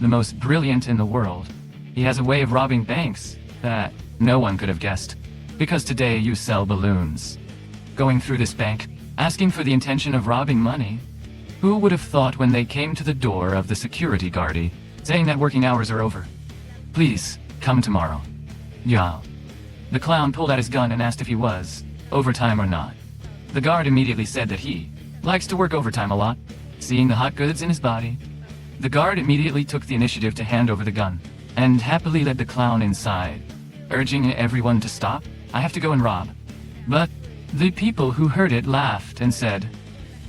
the most brilliant in the world. He has a way of robbing banks that no one could have guessed. Because today you sell balloons. Going through this bank, asking for the intention of robbing money. Who would have thought when they came to the door of the security guardie, saying that working hours are over? Please, come tomorrow. Yeah. The clown pulled out his gun and asked if he was overtime or not. The guard immediately said that he likes to work overtime a lot, seeing the hot goods in his body. The guard immediately took the initiative to hand over the gun, and happily led the clown inside, urging everyone to stop. I have to go and rob. But the people who heard it laughed and said,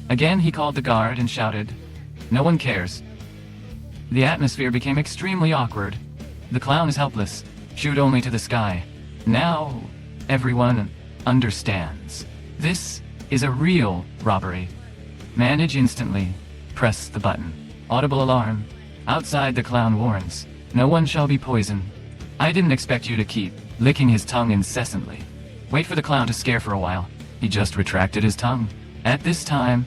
again he called the guard and shouted, no one cares. The atmosphere became extremely awkward. The clown is helpless, shoot only to the sky. Now, everyone understands. This is a real robbery. Manage instantly. Press the button. Audible alarm. Outside the clown warns, no one shall be poisoned. I didn't expect you to keep licking his tongue incessantly. Wait for the clown to scare for a while. He just retracted his tongue. At this time,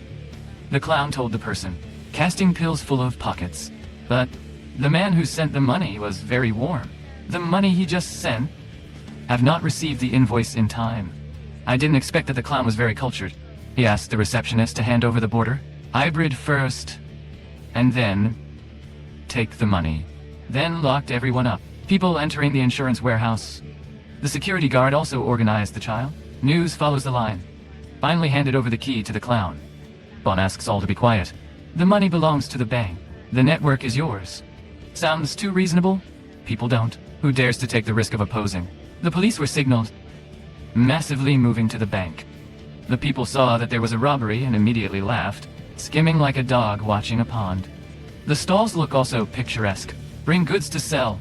the clown told the person, casting pills full of pockets. But the man who sent the money was very warm. The money he just sent have not received the invoice in time. I didn't expect that the clown was very cultured. He asked the receptionist to hand over the border. Hybrid first, and then take the money. Then locked everyone up. People entering the insurance warehouse. The security guard also organized the child. News follows the line. Finally handed over the key to the clown. Bon asks all to be quiet. The money belongs to the bank. The network is yours. Sounds too reasonable? People don't. Who dares to take the risk of opposing? The police were signaled, massively moving to the bank. The people saw that there was a robbery and immediately laughed, skimming like a dog watching a pond. The stalls look also picturesque. Bring goods to sell.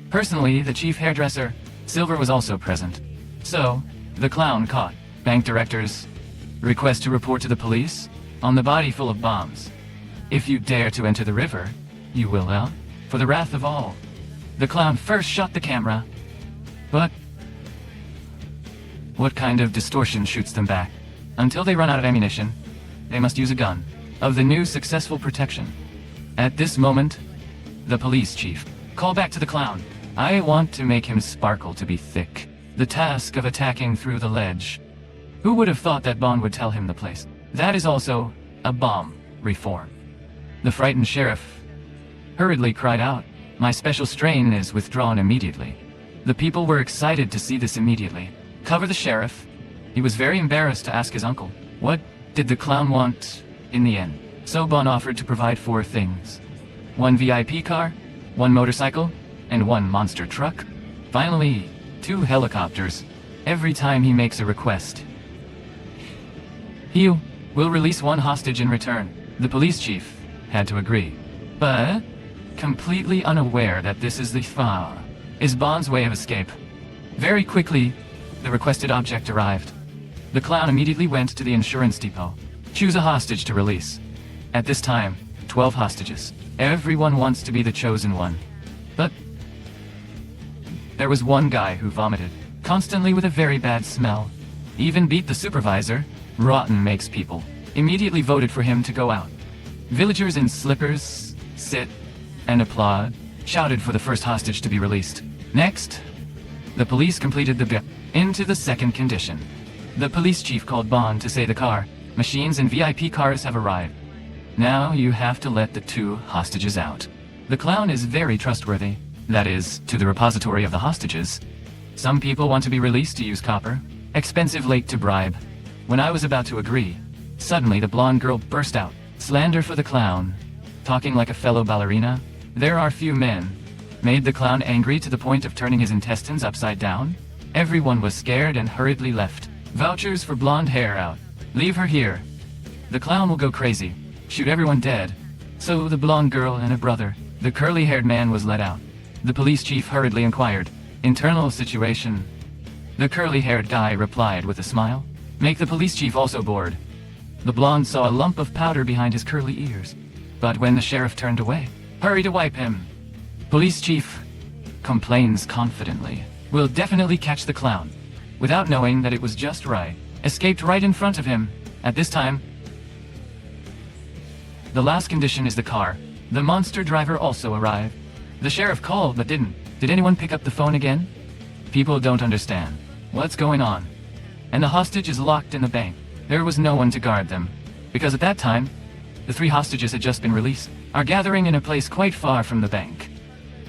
Personally, the chief hairdresser, Silver, was also present. So, the clown caught. Bank directors. Request to report to the police on the body full of bombs. If you dare to enter the river, you will out for the wrath of all. The clown first shot the camera. But what kind of distortion shoots them back? Until they run out of ammunition, they must use a gun of the new successful protection. At this moment, the police chief called back to the clown. I want to make him sparkle to be thick. The task of attacking through the ledge. Who would have thought that Bond would tell him the place? That is also a bomb reform. The frightened sheriff hurriedly cried out, my special strain is withdrawn immediately. The people were excited to see this immediately. Cover the sheriff. He was very embarrassed to ask his uncle, what did the clown want in the end? So Bond offered to provide 4 things. 1 VIP car, 1 motorcycle, and 1 monster truck. Finally, 2 helicopters. Every time he makes a request, he will release 1 hostage in return. The police chief had to agree. But, completely unaware that this is is Bond's way of escape. Very quickly, the requested object arrived. The clown immediately went to the insurance depot. Choose a hostage to release. At this time, 12 hostages. Everyone wants to be the chosen one. But there was one guy who vomited, constantly with a very bad smell. Even beat the supervisor. Rotten makes people. Immediately voted for him to go out. Villagers in slippers sit and applaud, shouted for the first hostage to be released. Next, the police completed the into the second condition. The police chief called Bond to say the car, machines and VIP cars have arrived. Now you have to let the 2 hostages out. The clown is very trustworthy. That is, to the repository of the hostages. Some people want to be released to use copper. Expensive late to bribe. When I was about to agree, suddenly the blonde girl burst out. Slander for the clown. Talking like a fellow ballerina. There are few men. Made the clown angry to the point of turning his intestines upside down. Everyone was scared and hurriedly left. Vouchers for blonde hair out. Leave her here. The clown will go crazy. Shoot everyone dead. So the blonde girl and a brother. The curly-haired man was let out. The police chief hurriedly inquired. Internal situation. The curly-haired guy replied with a smile. Make the police chief also bored. The blonde saw a lump of powder behind his curly ears. But when the sheriff turned away, hurry to wipe him. Police chief complains confidently. Will definitely catch the clown. Without knowing that it was just right. Escaped right in front of him. At this time, the last condition is the car. The monster driver also arrived. The sheriff called but didn't. Did anyone pick up the phone again? People don't understand. What's going on? And the hostage is locked in the bank. There was no one to guard them. Because at that time, the 3 hostages had just been released, are gathering in a place quite far from the bank.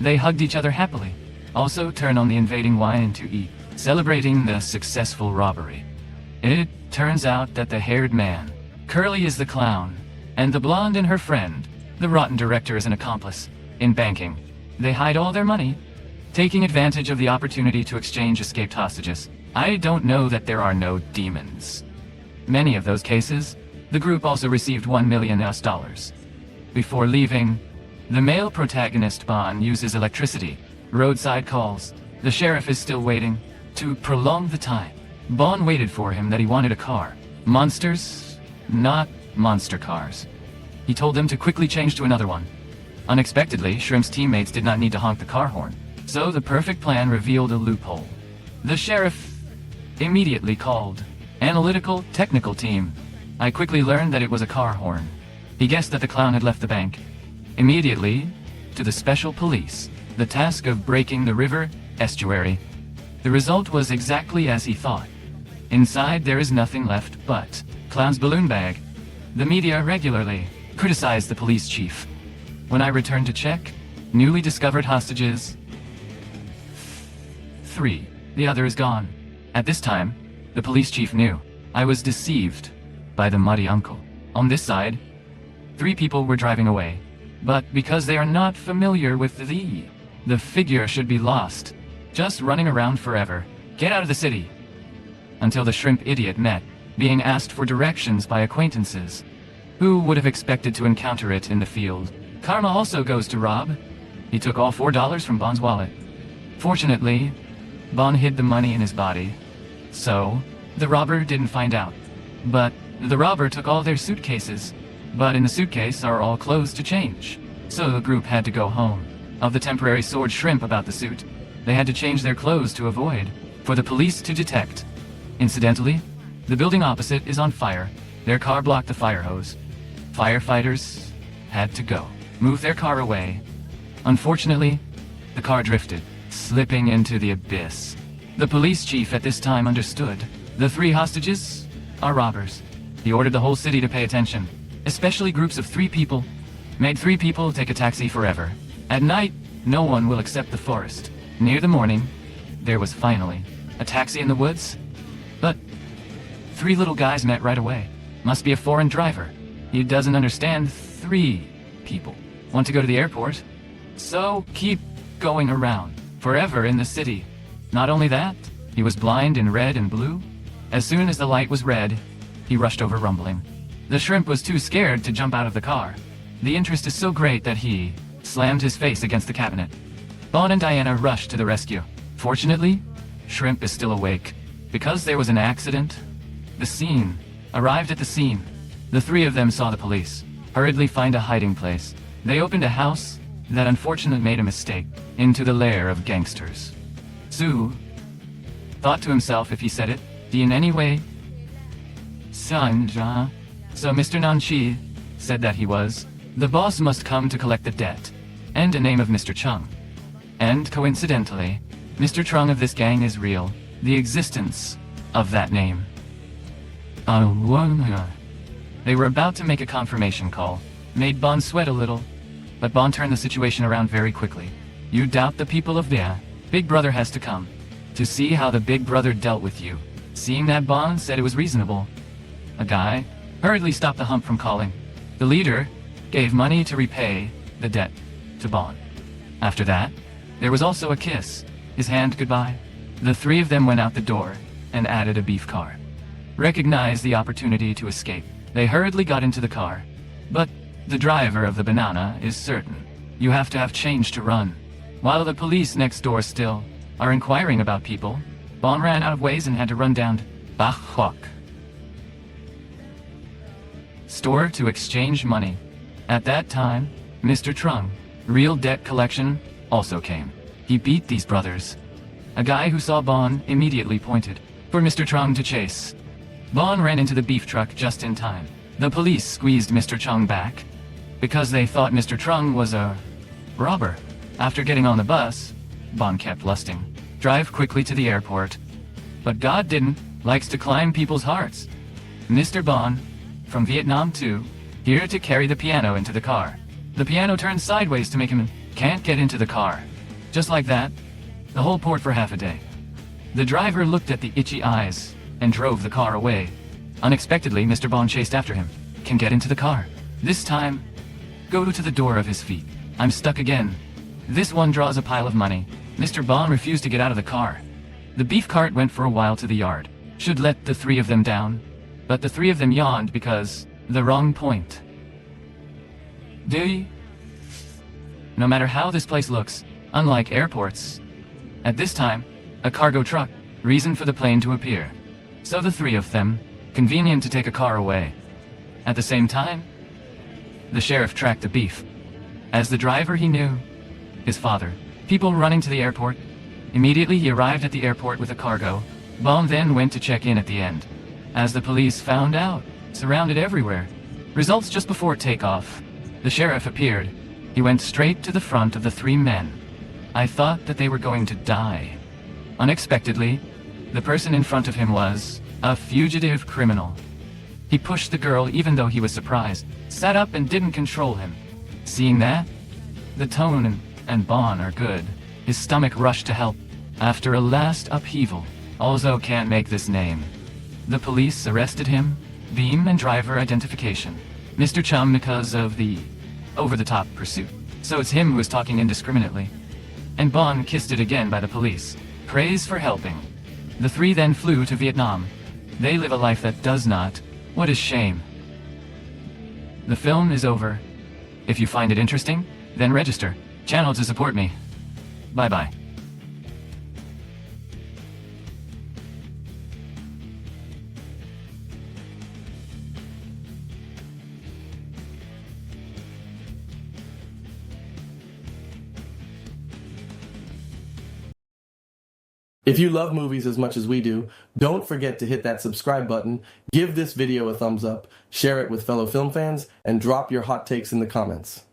They hugged each other happily. Also turn on the invading wine to eat, celebrating the successful robbery. It turns out that the haired man, Curly, is the clown, and the blonde and her friend, the rotten director, is an accomplice. In banking, they hide all their money, taking advantage of the opportunity to exchange escaped hostages. I don't know that there are no demons. Many of those cases, the group also received $1 million. Before leaving, the male protagonist Bon uses electricity, roadside calls. The sheriff is still waiting. To prolong the time, Bon waited for him that he wanted a car. Monsters, not monster cars. He told them to quickly change to another one. Unexpectedly, Shrimp's teammates did not need to honk the car horn, so the perfect plan revealed a loophole. The sheriff immediately called analytical technical team. I quickly learned that it was a car horn. He guessed that the clown had left the bank. Immediately, to the special police, the task of breaking the river estuary. The result was exactly as he thought. Inside there is nothing left but clown's balloon bag. The media regularly criticized the police chief. When I returned to check, newly discovered hostages 3. The other is gone. At this time, the police chief knew. I was deceived by the muddy uncle. On this side, 3 people were driving away. But because they are not familiar with the figure should be lost. Just running around forever. Get out of the city. Until the shrimp idiot met, being asked for directions by acquaintances. Who would have expected to encounter it in the field? Karma also goes to Rob. He took all $4 from Bon's wallet. Fortunately, Bon hid the money in his body. So, the robber didn't find out. But the robber took all their suitcases. But in the suitcase are all clothes to change. So the group had to go home. Of the temporary sword shrimp about the suit, they had to change their clothes to avoid, for the police to detect. Incidentally, the building opposite is on fire. Their car blocked the fire hose. Firefighters had to go, move their car away. Unfortunately, the car drifted, slipping into the abyss. The police chief at this time understood. The 3 hostages are robbers. He ordered the whole city to pay attention, especially groups of 3 people. Made 3 people take a taxi forever. At night, no one will accept the forest. Near the morning, there was finally a taxi in the woods. But 3 little guys met right away. Must be a foreign driver. He doesn't understand 3 people want to go to the airport. So keep going around forever in the city. Not only that, he was blind in red and blue. As soon as the light was red, he rushed over rumbling. The shrimp was too scared to jump out of the car. The interest is so great that he slammed his face against the cabinet. Bon and Diana rushed to the rescue. Fortunately, Shrimp is still awake. Because there was an accident, arrived at the scene. The 3 of them saw the police, hurriedly find a hiding place. They opened a house that unfortunately made a mistake, into the lair of gangsters. Sue thought to himself if he said it, in any way, Sanja. So Mr. Nanchi said that he was. The boss must come to collect the debt, and a name of Mr. Chung. And coincidentally, Mr. Chung of this gang is real. The existence of that name. They were about to make a confirmation call. Made Bon sweat a little, but Bon turned the situation around very quickly. You doubt the people of there. Big Brother has to come to see how the Big Brother dealt with you. Seeing that, Bon said it was reasonable. A guy hurriedly stopped the hump from calling. The leader gave money to repay the debt to Bon. After that, there was also a kiss, his hand goodbye. The 3 of them went out the door and added a beef car. Recognized the opportunity to escape. They hurriedly got into the car. But the driver of the banana is certain. You have to have change to run. While the police next door still are inquiring about people, Bon ran out of ways and had to run down to Bachwok store to exchange money. At that time, Mr. Trung, real debt collection, also came. He beat these brothers. A guy who saw Bon immediately pointed for Mr. Trung to chase. Bon ran into the beef truck just in time. The police squeezed Mr. Chung back because they thought Mr. Trung was a robber. After getting on the bus, Bond kept lusting. Drive quickly to the airport. But God didn't, likes to climb people's hearts. Mr. Bond, from Vietnam too, here to carry the piano into the car. The piano turns sideways to make him can't get into the car. Just like that, the whole port for half a day. The driver looked at the itchy eyes and drove the car away. Unexpectedly, Mr. Bond chased after him. Can get into the car. This time, go to the door of his feet. I'm stuck again. This one draws a pile of money. Mr. Bond refused to get out of the car. The beef cart went for a while to the yard. Should let the three of them down. But the three of them yawned because the wrong point. No matter how this place looks, unlike airports, at this time, a cargo truck, reason for the plane to appear. So the three of them, convenient to take a car away. At the same time, the sheriff tracked the beef. As the driver he knew, his father. People running to the airport. Immediately he arrived at the airport with a cargo. Bond then went to check in at the end. As the police found out, surrounded everywhere. Results just before takeoff. The sheriff appeared. He went straight to the front of the three men. I thought that they were going to die. Unexpectedly, the person in front of him was a fugitive criminal. He pushed the girl even though he was surprised, sat up and didn't control him. Seeing that, the tone and Bond are good. His stomach rushed to help. After a last upheaval, also can't make this name. The police arrested him, beam and driver identification. Mr. Chum because of the over-the-top pursuit. So it's him who was talking indiscriminately. And Bond kissed it again by the police. Praise for helping. The three then flew to Vietnam. They live a life that does not. What a shame. The film is over. If you find it interesting, then register channel to support me. Bye-bye. If you love movies as much as we do, don't forget to hit that subscribe button, give this video a thumbs up, share it with fellow film fans, and drop your hot takes in the comments.